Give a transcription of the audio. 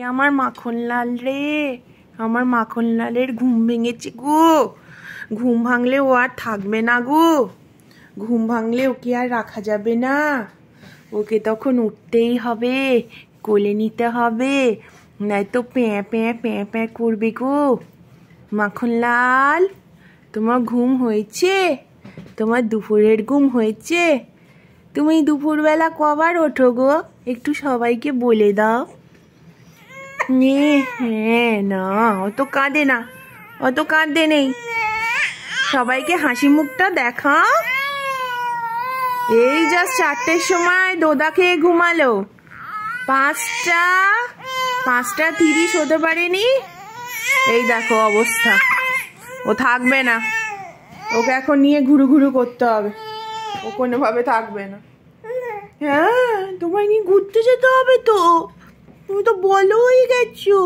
আমার মাখনলাল রে, আমার মাখনলালের ঘুম ভেঙেছে গো। ঘুম ভাঙলে ও আর থাকবে না গো। ঘুম ভাঙলে ওকে আর রাখা যাবে না, ওকে তখন উঠতেই হবে, কোলে নিতে হবে, নয়তো প্যাঁ প্যাঁ প্যাঁ প্যাঁ করবে গো। মাখনলাল, তোমার ঘুম হয়েছে? তোমার দুপুরের ঘুম হয়েছে? তুমি দুপুরবেলা কবার ওঠো গো? একটু সবাইকে বলে দাও। হ্যাঁ, না অত কাঁদে না, অত কাঁদে নেই। সবাইকে হাসি মুখটা দেখাও। এই জাস্ট 4টের সময় দোদা খেয়ে ঘুমালো, 5টা 30 হতে পারেনি। এই দেখো অবস্থা, ও থাকবে না, ওকে এখন নিয়ে ঘুরু ঘুরু করতে হবে, ও কোনোভাবে থাকবে না। হ্যাঁ, তোমায় নিয়ে ঘুরতে যেতে হবে তো, তুমি তো বলোই গেছো।